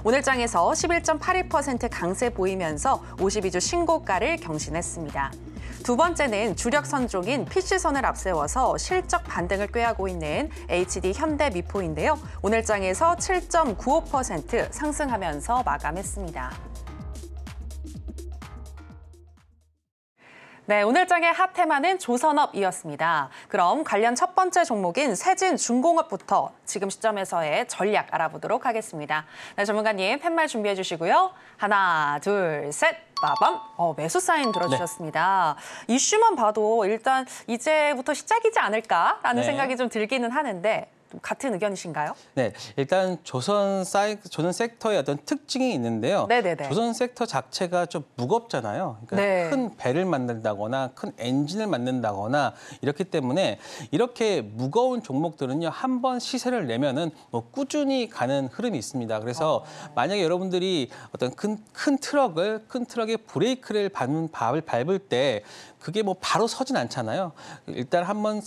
오늘 장에서 11.81% 강세 보이면서 52주 신고가를 경신했습니다. 두 번째는 주력 선종인 PC선을 앞세워서 실적 반등을 꾀하고 있는 HD 현대미포인데요. 오늘 장에서 7.95% 상승하면서 마감했습니다. 네, 오늘 장의 핫 테마는 조선업이었습니다. 그럼 관련 첫 번째 종목인 세진중공업부터 지금 시점에서의 전략 알아보도록 하겠습니다. 네, 전문가님 팻말 준비해 주시고요. 하나, 둘, 셋. 빠밤! 매수 사인 들어주셨습니다. 네. 이슈만 봐도 일단 이제부터 시작이지 않을까라는 생각이 좀 들기는 하는데 같은 의견이신가요? 네, 일단 조선 섹터의 어떤 특징이 있는데요. 네네네. 조선 섹터 자체가 좀 무겁잖아요. 그러니까 큰 배를 만든다거나 큰 엔진을 만든다거나 이렇기 때문에 이렇게 무거운 종목들은요, 한번 시세를 내면은 뭐 꾸준히 가는 흐름이 있습니다. 그래서 만약에 여러분들이 어떤 큰 트럭의 브레이크를 밟을 때 그게 뭐 바로 서진 않잖아요. 일단 한번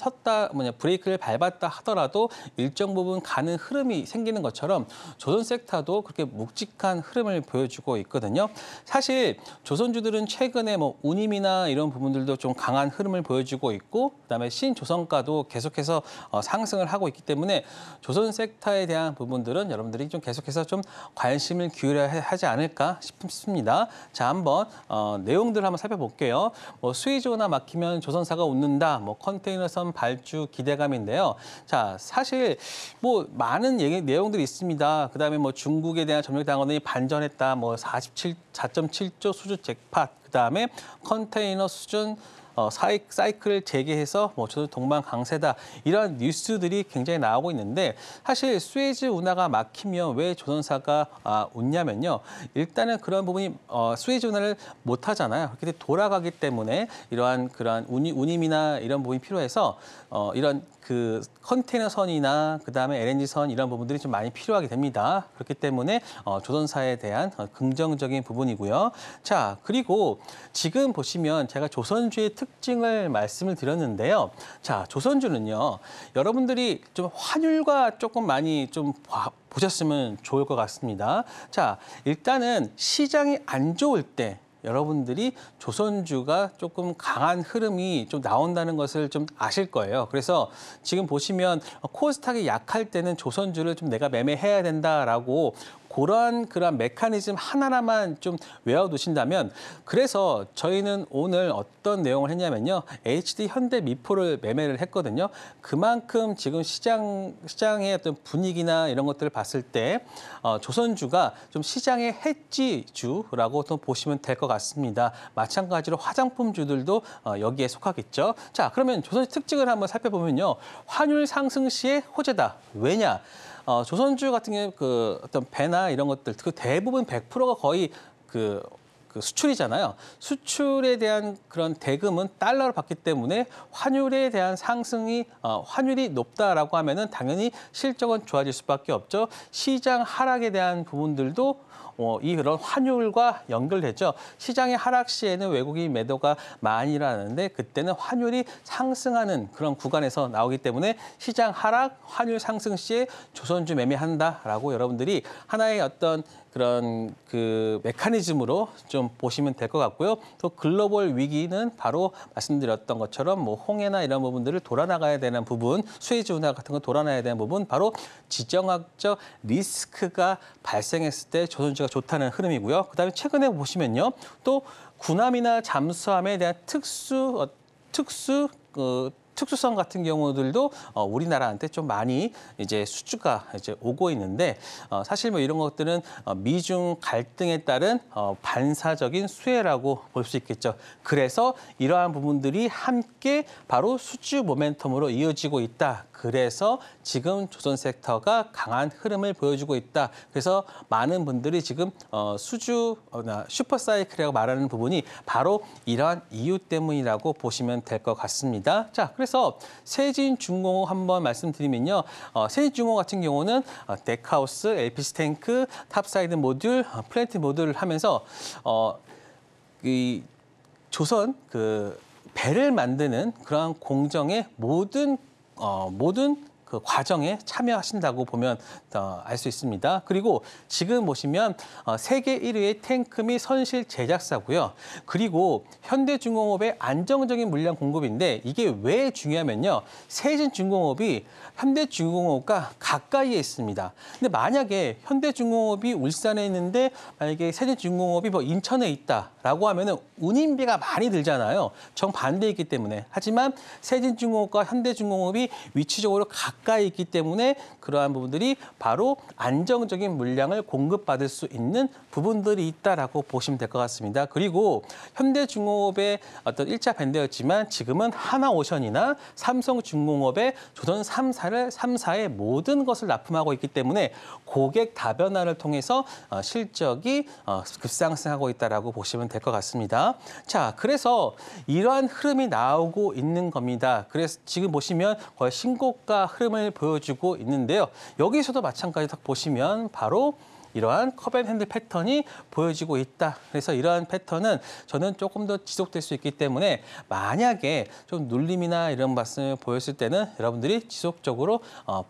브레이크를 밟았다 하더라도 일정 부분 가는 흐름이 생기는 것처럼 조선 섹터도 그렇게 묵직한 흐름을 보여주고 있거든요. 사실 조선주들은 최근에 뭐 운임이나 이런 부분들도 좀 강한 흐름을 보여주고 있고 그다음에 신조선가도 계속해서 상승을 하고 있기 때문에 조선 섹터에 대한 부분들은 여러분들이 좀 계속해서 좀 관심을 기울여야 하지 않을까 싶습니다. 자, 한번 내용들을 한번 살펴볼게요. 뭐 수혜주나 막히면 조선사가 웃는다. 뭐 컨테이너선 발주 기대감인데요. 자, 사실 뭐 많은 내용들이 있습니다. 그다음에 뭐 중국에 대한 점령 당원이 반전했다. 뭐 4.7조 수주 잭팟. 그다음에 컨테이너 수준 사이클을 재개해서 뭐 저도 동반 강세다 이런 뉴스들이 굉장히 나오고 있는데 사실 수에즈 운하가 막히면 왜 조선사가 웃냐면요. 일단은 그런 부분이 수에즈 운하를 못 하잖아요. 그렇게 돌아가기 때문에 그러한 운임이나 이런 부분이 필요해서 이런 그 컨테이너선이나 그다음에 LNG선 이런 부분들이 좀 많이 필요하게 됩니다. 그렇기 때문에 조선사에 대한 긍정적인 부분이고요. 자, 그리고 지금 보시면 제가 조선주의 특징을 말씀을 드렸는데요. 자, 조선주는요. 여러분들이 좀 환율과 조금 많이 좀 보셨으면 좋을 것 같습니다. 자, 일단은 시장이 안 좋을 때 여러분들이 조선주가 조금 강한 흐름이 좀 나온다는 것을 좀 아실 거예요. 그래서 지금 보시면 코스닥이 약할 때는 조선주를 좀 내가 매매해야 된다라고 그러한 메커니즘 하나만 좀 외워두신다면 그래서 저희는 오늘 어떤 내용을 했냐면요. HD 현대 미포를 매매를 했거든요. 그만큼 지금 시장의 어떤 분위기나 이런 것들을 봤을 때 조선주가 좀 시장의 해지주라고 또 보시면 될 것 같습니다. 마찬가지로 화장품주들도 여기에 속하겠죠. 자, 그러면 조선주 특징을 한번 살펴보면요. 환율 상승 시에 호재다. 왜냐? 조선주 같은 경우에 그 어떤 배나 이런 것들 그 대부분 100%가 거의 그 수출이잖아요. 수출에 대한 그런 대금은 달러로 받기 때문에 환율에 대한 상승이 환율이 높다라고 하면은 당연히 실적은 좋아질 수밖에 없죠. 시장 하락에 대한 부분들도 이런 환율과 연결되죠. 시장의 하락 시에는 외국인 매도가 많이 일어나는데 그때는 환율이 상승하는 그런 구간에서 나오기 때문에 시장 하락, 환율 상승 시에 조선주 매매한다라고 여러분들이 하나의 어떤 그런 그 메커니즘으로 좀 보시면 될 것 같고요. 또 글로벌 위기는 바로 말씀드렸던 것처럼 뭐 홍해나 이런 부분들을 돌아나가야 되는 부분, 수에즈 운하 같은 거 돌아나야 되는 부분, 바로 지정학적 리스크가 발생했을 때 조선주가 좋다는 흐름이고요. 그다음에 최근에 보시면요, 또 군함이나 잠수함에 대한 특수성 같은 경우들도 우리나라한테 좀 많이 이제 수주가 이제 오고 있는데 사실 뭐 이런 것들은 미중 갈등에 따른 반사적인 수혜라고 볼 수 있겠죠. 그래서 이러한 부분들이 함께 바로 수주 모멘텀으로 이어지고 있다. 그래서 지금 조선 섹터가 강한 흐름을 보여주고 있다. 그래서 많은 분들이 지금 슈퍼사이클이라고 말하는 부분이 바로 이러한 이유 때문이라고 보시면 될 것 같습니다. 자, 그래서 세진중공업 한번 말씀드리면요. 세진중공업 같은 경우는 덱하우스, LPG 탱크, 탑사이드 모듈, 플랜트 모듈을 하면서 이 조선 그 배를 만드는 그러한 공정의 모든 그 과정에 참여하신다고 보면 알 수 있습니다. 그리고 지금 보시면 세계 1위의 탱크 및 선실 제작사고요. 그리고 현대중공업의 안정적인 물량 공급인데 이게 왜 중요하면요. 세진중공업이 현대중공업과 가까이에 있습니다. 근데 만약에 현대중공업이 울산에 있는데 만약에 세진중공업이 뭐 인천에 있다라고 하면은 운임비가 많이 들잖아요. 정반대이기 때문에. 하지만 세진중공업과 현대중공업이 위치적으로 가까이 있기 때문에 그러한 부분들이 바로 안정적인 물량을 공급받을 수 있는 부분들이 있다라고 보시면 될 것 같습니다. 그리고 현대중공업의 어떤 1차 밴드였지만 지금은 하나오션이나 삼성중공업의 조선 3사의 모든 것을 납품하고 있기 때문에 고객 다변화를 통해서 실적이 급상승하고 있다라고 보시면 될 것 같습니다. 자, 그래서 이러한 흐름이 나오고 있는 겁니다. 그래서 지금 보시면 거의 신고가 흐름을 보여주고 있는데요. 여기서도 마찬가지로 딱 보시면 바로 이러한 컵앤핸들 패턴이 보여지고 있다. 그래서 이러한 패턴은 저는 조금 더 지속될 수 있기 때문에 만약에 좀 눌림이나 이런 말씀을 보였을 때는 여러분들이 지속적으로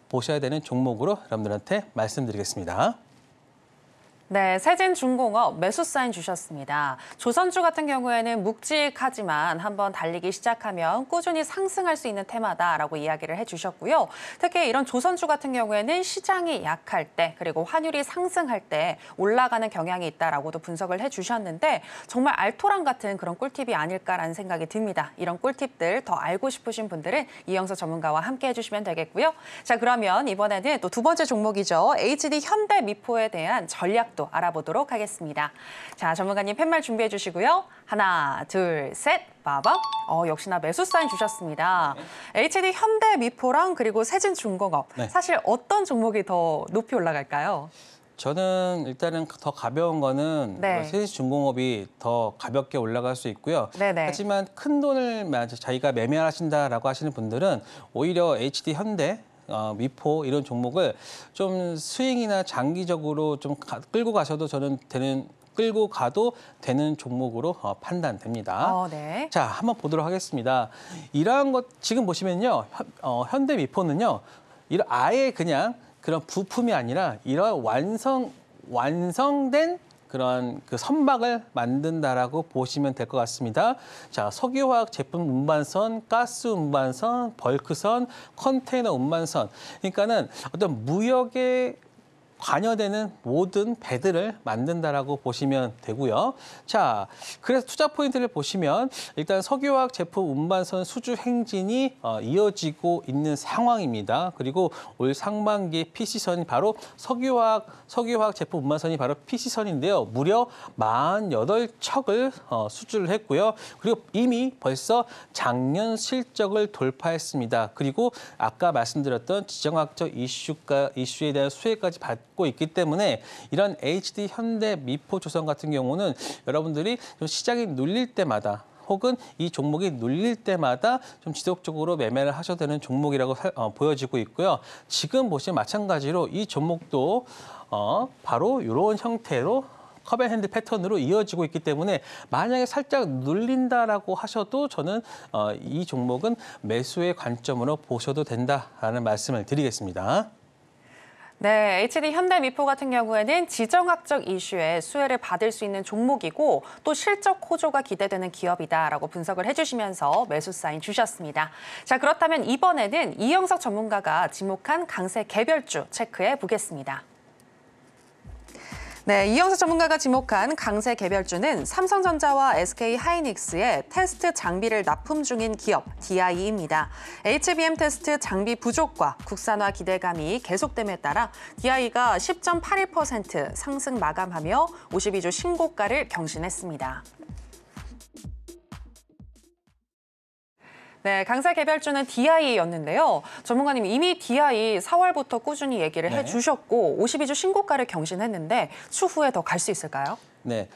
보셔야 되는 종목으로 여러분들한테 말씀드리겠습니다. 네, 세진중공업 매수 사인 주셨습니다. 조선주 같은 경우에는 묵직하지만 한번 달리기 시작하면 꾸준히 상승할 수 있는 테마다라고 이야기를 해주셨고요. 특히 이런 조선주 같은 경우에는 시장이 약할 때 그리고 환율이 상승할 때 올라가는 경향이 있다라고도 분석을 해주셨는데 정말 알토란 같은 그런 꿀팁이 아닐까라는 생각이 듭니다. 이런 꿀팁들 더 알고 싶으신 분들은 이영서 전문가와 함께 해주시면 되겠고요. 자, 그러면 이번에는 또 두 번째 종목이죠. HD 현대미포에 대한 전략 알아보도록 하겠습니다. 자, 전문가님 팻말 준비해 주시고요. 하나, 둘, 셋, 빠밤. 역시나 매수 사인 주셨습니다. 네. HD 현대미포랑 그리고 세진중공업. 네. 사실 어떤 종목이 더 높이 올라갈까요? 저는 일단은 더 가벼운 거는 네. 세진중공업이 더 가볍게 올라갈 수 있고요. 네네. 하지만 큰 돈을 자기가 매매하신다라고 하시는 분들은 오히려 HD 현대 미포 이런 종목을 좀 스윙이나 장기적으로 좀 끌고 가셔도 저는 끌고 가도 되는 종목으로 판단됩니다. 네. 자, 한번 보도록 하겠습니다. 이러한 것 지금 보시면요, 현대 미포는요, 아예 그냥 그런 부품이 아니라 이런 완성된 그런 그 선박을 만든다라고 보시면 될 것 같습니다. 자, 석유화학 제품 운반선, 가스 운반선, 벌크선, 컨테이너 운반선. 그러니까는 어떤 무역에 관여되는 모든 배들을 만든다라고 보시면 되고요. 자, 그래서 투자 포인트를 보시면 일단 석유화학 제품 운반선 수주 행진이 이어지고 있는 상황입니다. 그리고 올 상반기 PC선이 바로 석유화학 제품 운반선이 바로 PC선인데요. 무려 48척을 수주를 했고요. 그리고 이미 벌써 작년 실적을 돌파했습니다. 그리고 아까 말씀드렸던 지정학적 이슈에 대한 수혜까지 받고 있기 때문에 이런 HD 현대 미포 조선 같은 경우는 여러분들이 좀 시장이 눌릴 때마다 혹은 이 종목이 눌릴 때마다 좀 지속적으로 매매를 하셔도 되는 종목이라고 보여지고 있고요. 지금 보시면 마찬가지로 이 종목도 바로 이런 형태로 컵앤핸드 패턴으로 이어지고 있기 때문에 만약에 살짝 눌린다라고 하셔도 저는 이 종목은 매수의 관점으로 보셔도 된다라는 말씀을 드리겠습니다. 네, HD 현대미포 같은 경우에는 지정학적 이슈에 수혜를 받을 수 있는 종목이고 또 실적 호조가 기대되는 기업이다라고 분석을 해주시면서 매수 사인 주셨습니다. 자, 그렇다면 이번에는 이영석 전문가가 지목한 강세 개별주 체크해 보겠습니다. 네, 이영석 전문가가 지목한 강세 개별주는 삼성전자와 SK하이닉스의 테스트 장비를 납품 중인 기업 DIE입니다. HBM 테스트 장비 부족과 국산화 기대감이 계속됨에 따라 DIE가 10.81% 상승 마감하며 52주 신고가를 경신했습니다. 네, 강세 개별주는 DI였는데요. 전문가님 이미 DI 4월부터 꾸준히 얘기를 해주셨고 52주 신고가를 경신했는데 추후에 더 갈 수 있을까요? 네.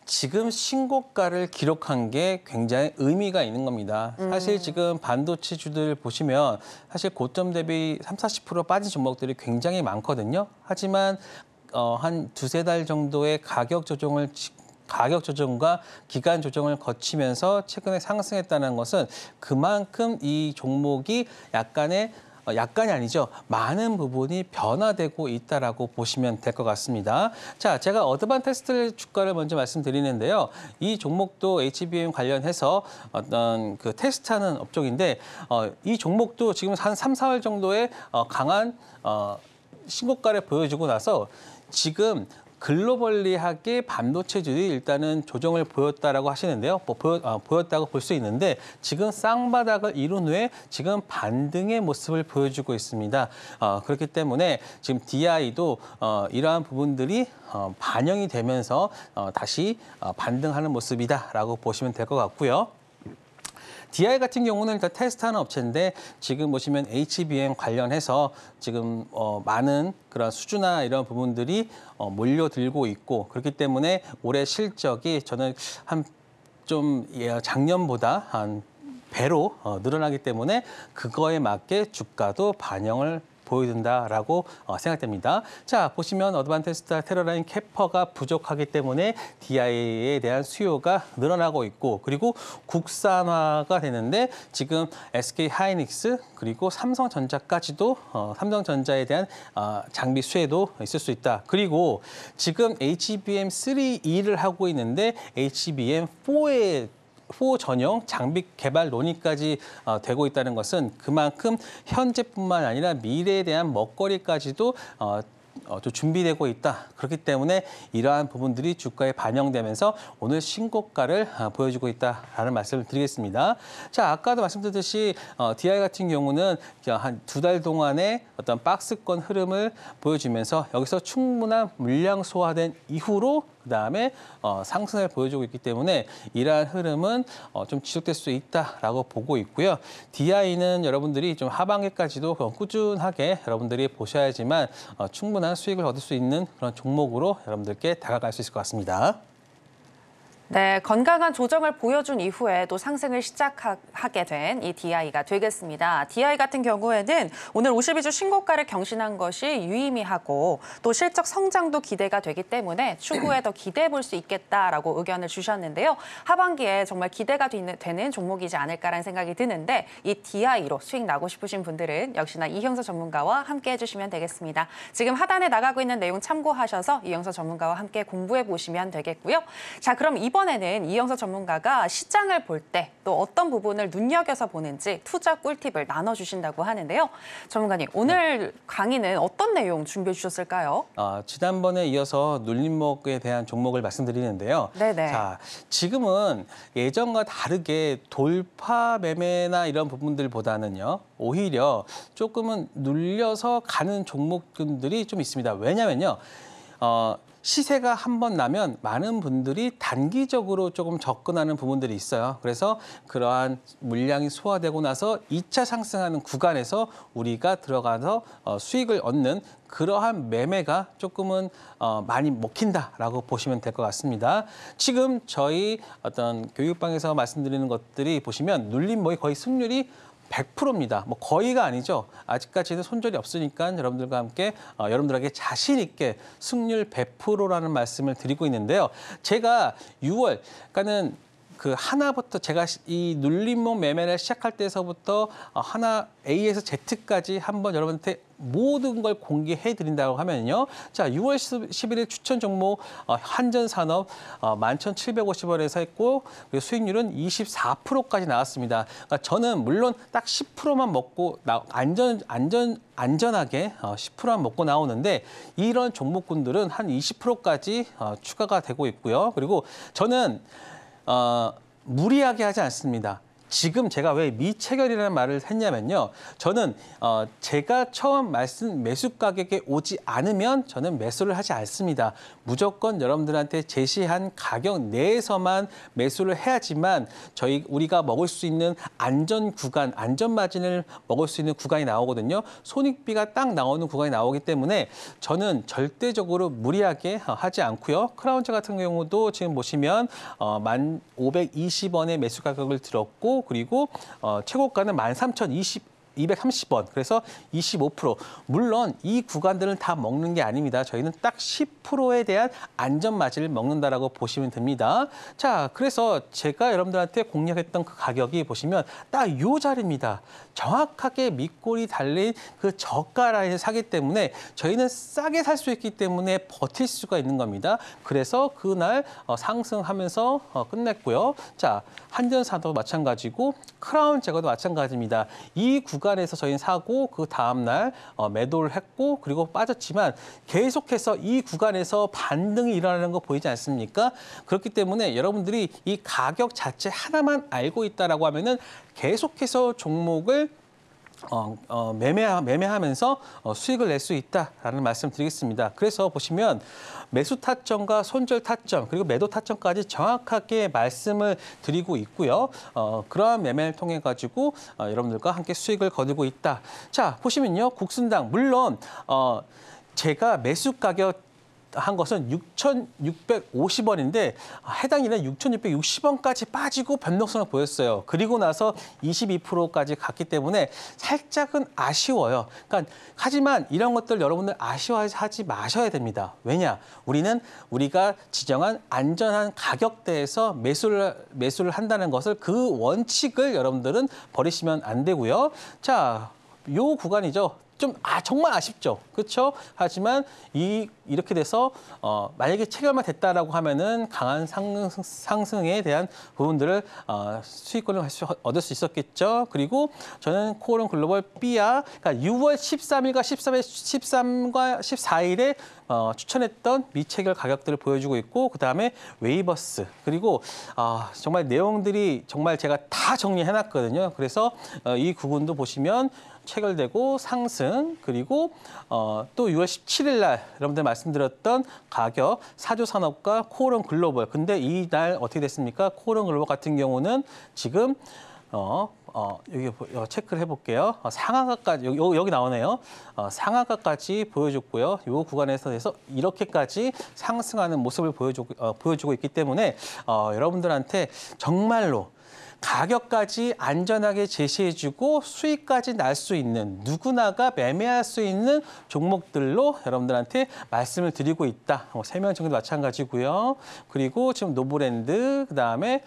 지금 신고가를 기록한 게 굉장히 의미가 있는 겁니다. 사실 지금 반도체주들 보시면 사실 고점 대비 30~40% 빠진 종목들이 굉장히 많거든요. 하지만 한 두세 달 정도의 가격 조정과 기간 조정을 거치면서 최근에 상승했다는 것은 그만큼 이 종목이 약간이 아니죠. 많은 부분이 변화되고 있다라고 보시면 될 것 같습니다. 자, 제가 어드밴티스트 주가를 먼저 말씀드리는데요. 이 종목도 HBM 관련해서 어떤 그 테스트하는 업종인데 이 종목도 지금 한 3~4월 정도의 강한 신고가를 보여주고 나서 지금 글로벌리하게 반도체주들이 일단은 조정을 보였다라고 하시는데요. 보였다고 볼 수 있는데 지금 쌍바닥을 이룬 후에 지금 반등의 모습을 보여주고 있습니다. 그렇기 때문에 지금 DI도 이러한 부분들이 반영이 되면서 다시 반등하는 모습이다라고 보시면 될 것 같고요. DI 같은 경우는 일단 테스트하는 업체인데 지금 보시면 HBM 관련해서 지금 많은 그런 수주나 이런 부분들이 몰려들고 있고 그렇기 때문에 올해 실적이 저는 작년보다 한 배로 늘어나기 때문에 그거에 맞게 주가도 반영을 보여준다라고 생각됩니다. 자, 보시면 어드밴티스트 테러라인 캐퍼가 부족하기 때문에 DI에 대한 수요가 늘어나고 있고 그리고 국산화가 되는데 지금 SK 하이닉스 그리고 삼성전자까지도 삼성전자에 대한 장비 수혜도 있을 수 있다. 그리고 지금 HBM3E를 하고 있는데 HBM4에 4 전용 장비 개발 논의까지 되고 있다는 것은 그만큼 현재뿐만 아니라 미래에 대한 먹거리까지도 또 준비되고 있다. 그렇기 때문에 이러한 부분들이 주가에 반영되면서 오늘 신고가를 보여주고 있다라는 말씀을 드리겠습니다. 자, 아까도 말씀드렸듯이 DI 같은 경우는 한 2달 동안의 어떤 박스권 흐름을 보여주면서 여기서 충분한 물량 소화된 이후로 그다음에 상승을 보여주고 있기 때문에 이러한 흐름은 좀 지속될 수 있다라고 보고 있고요. DI는 여러분들이 좀 하반기까지도 꾸준하게 여러분들이 보셔야지만 충분한 수익을 얻을 수 있는 그런 종목으로 여러분들께 다가갈 수 있을 것 같습니다. 네, 건강한 조정을 보여준 이후에 또 상승을 시작하게 된 이 DI가 되겠습니다. DI 같은 경우에는 오늘 52주 신고가를 경신한 것이 유의미하고 또 실적 성장도 기대가 되기 때문에 추후에 더 기대해 볼 수 있겠다라고 의견을 주셨는데요. 하반기에 정말 기대가 되는 종목이지 않을까라는 생각이 드는데 이 DI로 수익 나고 싶으신 분들은 역시나 이형서 전문가와 함께 해주시면 되겠습니다. 지금 하단에 나가고 있는 내용 참고하셔서 이형서 전문가와 함께 공부해 보시면 되겠고요. 자, 그럼 이번에는 이형서 전문가가 시장을 볼 때 또 어떤 부분을 눈여겨서 보는지 투자 꿀팁을 나눠주신다고 하는데요. 전문가님, 오늘 강의는 어떤 내용 준비해 주셨을까요? 지난번에 이어서 눌림목에 대한 종목을 말씀드리는데요. 네네. 자, 지금은 예전과 다르게 돌파 매매나 이런 부분들보다는요. 오히려 조금은 눌려서 가는 종목들이 좀 있습니다. 왜냐면요. 시세가 한 번 나면 많은 분들이 단기적으로 조금 접근하는 부분들이 있어요. 그래서 그러한 물량이 소화되고 나서 2차 상승하는 구간에서 우리가 들어가서 수익을 얻는 그러한 매매가 조금은 많이 먹힌다라고 보시면 될 것 같습니다. 지금 저희 어떤 교육방에서 말씀드리는 것들이 보시면 눌림목이 거의 승률이 100%입니다. 뭐 거의가 아니죠. 아직까지는 손절이 없으니까 여러분들과 함께 여러분들에게 자신 있게 승률 100%라는 말씀을 드리고 있는데요. 제가 6월, 그러니까는 그 하나부터 제가 이 눌림목 매매를 시작할 때서부터 하나 A에서 Z까지 한번 여러분한테 모든 걸 공개해 드린다고 하면요. 자, 6월 11일 추천 종목 한전산업 11,750원에서 했고 그리고 수익률은 24%까지 나왔습니다. 그러니까 저는 물론 딱 10%만 먹고 안전하게 10%만 먹고 나오는데 이런 종목군들은 한 20%까지 추가가 되고 있고요. 그리고 저는 무리하게 하지 않습니다. 지금 제가 왜 미체결이라는 말을 했냐면요. 저는 제가 처음 매수 가격에 오지 않으면 저는 매수를 하지 않습니다. 무조건 여러분들한테 제시한 가격 내에서만 매수를 해야지만 우리가 먹을 수 있는 안전 구간, 안전 마진을 먹을 수 있는 구간이 나오거든요. 손익비가 딱 나오는 구간이 나오기 때문에 저는 절대적으로 무리하게 하지 않고요. 크라운즈 같은 경우도 지금 보시면 1,520원의 매수 가격을 들었고 그리고 최고가는 13,230원. 그래서 25%. 물론 이 구간들은 다 먹는 게 아닙니다. 저희는 딱 10%에 대한 안전마진을 먹는다라고 보시면 됩니다. 자, 그래서 제가 여러분들한테 공략했던 그 가격이 보시면 딱 이 자리입니다. 정확하게 밑골이 달린 그 저가 라인을 사기 때문에 저희는 싸게 살 수 있기 때문에 버틸 수가 있는 겁니다. 그래서 그날 상승하면서 끝냈고요. 자, 한전사도 마찬가지고 크라운 제거도 마찬가지입니다. 이 구간에서 저희는 사고 그 다음날 매도를 했고 그리고 빠졌지만 계속해서 이 구간에서 반등이 일어나는 거 보이지 않습니까? 그렇기 때문에 여러분들이 이 가격 자체 하나만 알고 있다라고 하면은 계속해서 종목을 매매하면서 수익을 낼 수 있다라는 말씀 드리겠습니다. 그래서 보시면 매수 타점과 손절 타점 그리고 매도 타점까지 정확하게 말씀을 드리고 있고요. 그러한 매매를 통해 가지고 여러분들과 함께 수익을 거두고 있다. 자, 보시면요. 국순당 물론 제가 매수 가격 한 것은 6,650원인데 해당일은 6,660원까지 빠지고 변동성을 보였어요. 그리고 나서 22%까지 갔기 때문에 살짝은 아쉬워요. 그러니까 하지만 이런 것들 여러분들 아쉬워하지 마셔야 됩니다. 왜냐? 우리가 지정한 안전한 가격대에서 매수를 한다는 것을 그 원칙을 여러분들은 버리시면 안 되고요. 자, 요 구간이죠. 정말 아쉽죠. 그렇죠? 하지만 이렇게 돼서 만약에 체결만 됐다라고 하면은 강한 상승에 대한 부분들을 수익권을 얻을 수 있었겠죠. 그리고 저는 코오롱 글로벌 B야, 그러니까 6월 13일과 13과 14일에 추천했던 미체결 가격들을 보여주고 있고, 그다음에 웨이버스, 그리고 정말 내용들이 정말 제가 다 정리해놨거든요. 그래서 이 부분도 보시면 체결되고 상승, 그리고 또 6월 17일 날 여러분들 말씀드렸던 가격 사조산업과 코오롱 글로벌. 근데 이 날 어떻게 됐습니까? 코오롱 글로벌 같은 경우는 지금 여기 체크를 해볼게요. 상한가까지 여기 나오네요. 상한가까지 보여줬고요. 이 구간에서 해서 이렇게까지 상승하는 모습을 보여주고 있기 때문에 여러분들한테 정말로 가격까지 안전하게 제시해주고 수익까지 날 수 있는, 누구나가 매매할 수 있는 종목들로 여러분들한테 말씀을 드리고 있다. 세명정도 마찬가지고요. 그리고 지금 노브랜드, 그다음에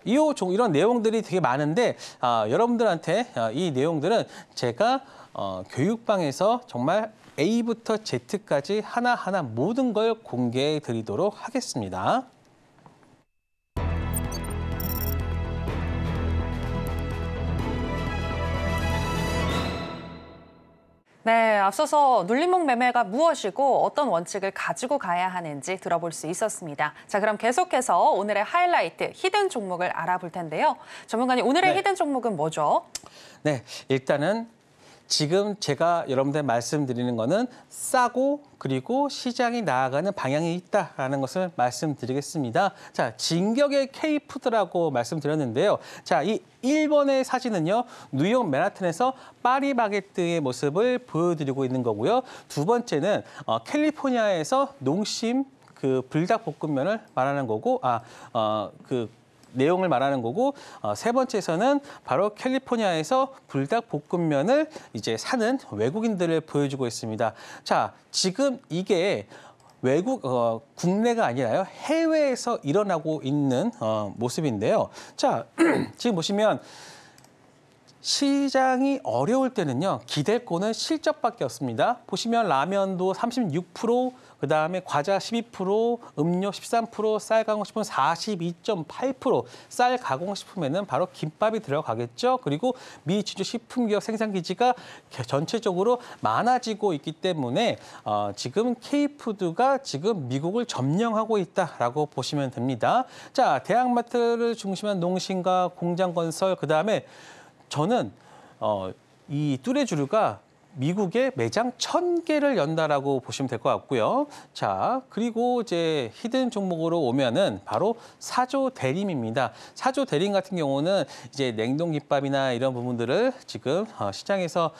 이런 내용들이 되게 많은데 여러분들한테 이 내용들은 제가 교육방에서 정말 A부터 Z까지 하나하나 모든 걸 공개해 드리도록 하겠습니다. 네, 앞서서 눌림목 매매가 무엇이고 어떤 원칙을 가지고 가야 하는지 들어볼 수 있었습니다. 자, 그럼 계속해서 오늘의 하이라이트, 히든 종목을 알아볼 텐데요. 전문가님, 오늘의 히든 종목은 뭐죠? 네, 일단은 지금 제가 여러분들 말씀드리는 거는 싸고 그리고 시장이 나아가는 방향이 있다라는 것을 말씀드리겠습니다. 자, 진격의 K푸드라고 말씀드렸는데요. 자, 이 1번의 사진은요, 뉴욕 맨하튼에서 파리바게뜨의 모습을 보여드리고 있는 거고요. 두 번째는 캘리포니아에서 농심 그 불닭볶음면을 말하는 거고, 내용을 말하는 거고, 세 번째에서는 바로 캘리포니아에서 불닭볶음면을 이제 사는 외국인들을 보여주고 있습니다. 자, 지금 이게 국내가 아니라요, 해외에서 일어나고 있는 모습인데요. 자, 지금 보시면 시장이 어려울 때는요, 기댈 거는 실적밖에 없습니다. 보시면 라면도 36%, 그다음에 과자 12%, 음료 13%, 쌀 가공식품 42.8%, 쌀 가공식품에는 바로 김밥이 들어가겠죠. 그리고 미 주주 식품기업 생산기지가 전체적으로 많아지고 있기 때문에 지금 K푸드가 지금 미국을 점령하고 있다라고 보시면 됩니다. 자, 대형마트를 중심한 농심과 공장건설, 그다음에 저는 이 뚜레쥬르가 미국에 매장 1,000개를 연다라고 보시면 될 것 같고요. 자, 그리고 이제 히든 종목으로 오면은 바로 사조 대림입니다. 사조 대림 같은 경우는 이제 냉동김밥이나 이런 부분들을 지금 시장에서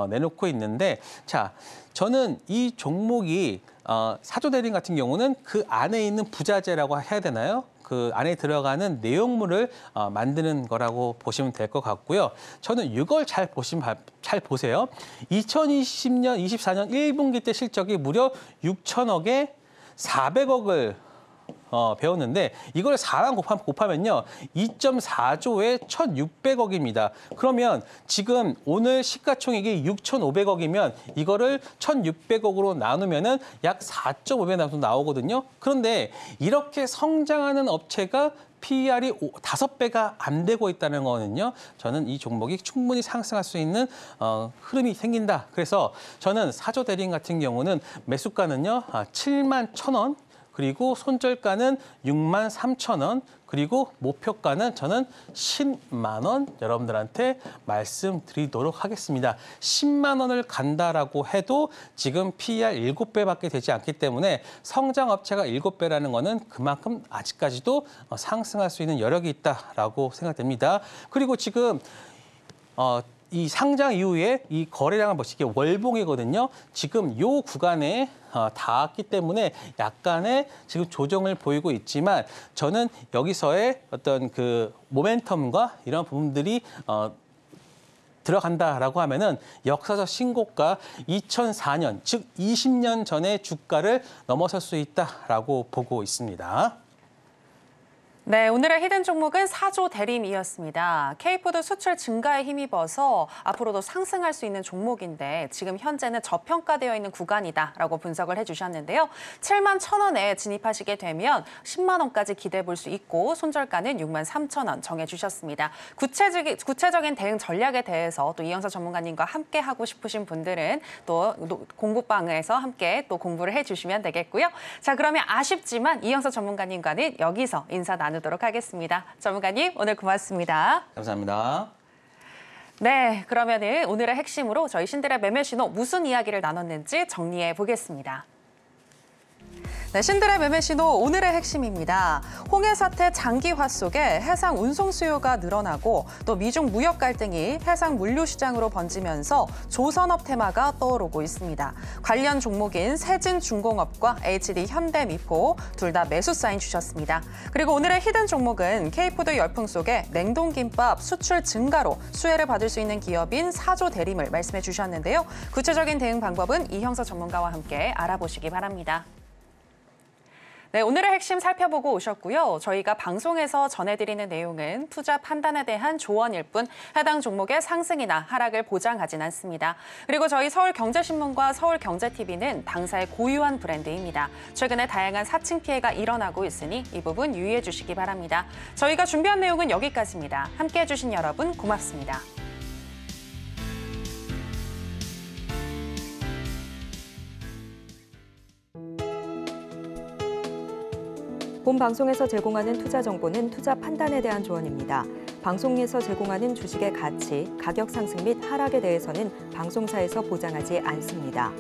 내놓고 있는데, 자, 저는 이 종목이 사조 대림 같은 경우는 그 안에 있는 부자재라고 해야 되나요? 그 안에 들어가는 내용물을 만드는 거라고 보시면 될 것 같고요. 저는 이걸 잘 보세요. 2020년, 24년 1분기 때 실적이 무려 6천억에 400억을 배웠는데, 이걸 4랑 곱하면요, 2.4조에 1,600억입니다. 그러면 지금 오늘 시가총액이 6,500억이면 이거를 1,600억으로 나누면은 약 4.5배 정도 나오거든요. 그런데 이렇게 성장하는 업체가 PER이 5배가 안 되고 있다는 거는요, 저는 이 종목이 충분히 상승할 수 있는 흐름이 생긴다. 그래서 저는 사조 대림 같은 경우는 매수가는요, 71,000원, 그리고 손절가는 63,000원, 그리고 목표가는 저는 10만 원 여러분들한테 말씀드리도록 하겠습니다. 10만 원을 간다라고 해도 지금 PER 7배밖에 되지 않기 때문에 성장 업체가 7배라는 거는 그만큼 아직까지도 상승할 수 있는 여력이 있다라고 생각됩니다. 그리고 지금 이 상장 이후에 이 거래량을 보시기에 월봉이거든요. 지금 이 구간에 닿았기 때문에 약간의 지금 조정을 보이고 있지만 저는 여기서의 어떤 그 모멘텀과 이런 부분들이 들어간다라고 하면은 역사적 신고가 2004년, 즉 20년 전의 주가를 넘어설 수 있다라고 보고 있습니다. 네, 오늘의 히든 종목은 사조 대림이었습니다. K푸드 수출 증가에 힘입어서 앞으로도 상승할 수 있는 종목인데 지금 현재는 저평가되어 있는 구간이다라고 분석을 해주셨는데요. 7만 1,000원에 진입하시게 되면 10만 원까지 기대해 볼 수 있고 손절가는 6만 3천 원 정해주셨습니다. 구체적인 대응 전략에 대해서 또 이영서 전문가님과 함께 하고 싶으신 분들은 또 공부방에서 함께 또 공부를 해주시면 되겠고요. 자, 그러면 아쉽지만 이영서 전문가님과는 여기서 인사 나누도록 하겠습니다. 전문가님, 오늘 고맙습니다. 감사합니다. 네, 그러면은 오늘의 핵심으로 저희 신들의 매매 신호 무슨 이야기를 나눴는지 정리해 보겠습니다. 네, 신들의 매매 신호 오늘의 핵심입니다. 홍해 사태 장기화 속에 해상 운송 수요가 늘어나고 또 미중 무역 갈등이 해상 물류 시장으로 번지면서 조선업 테마가 떠오르고 있습니다. 관련 종목인 세진중공업과 HD 현대미포 둘 다 매수 사인 주셨습니다. 그리고 오늘의 히든 종목은 K푸드 열풍 속에 냉동김밥 수출 증가로 수혜를 받을 수 있는 기업인 사조 대림을 말씀해 주셨는데요. 구체적인 대응 방법은 이형서 전문가와 함께 알아보시기 바랍니다. 네, 오늘의 핵심 살펴보고 오셨고요. 저희가 방송에서 전해드리는 내용은 투자 판단에 대한 조언일 뿐 해당 종목의 상승이나 하락을 보장하진 않습니다. 그리고 저희 서울경제신문과 서울경제TV는 당사의 고유한 브랜드입니다. 최근에 다양한 사칭 피해가 일어나고 있으니 이 부분 유의해 주시기 바랍니다. 저희가 준비한 내용은 여기까지입니다. 함께해 주신 여러분 고맙습니다. 본 방송에서 제공하는 투자 정보는 투자 판단에 대한 조언입니다. 방송에서 제공하는 주식의 가치, 가격 상승 및 하락에 대해서는 방송사에서 보장하지 않습니다.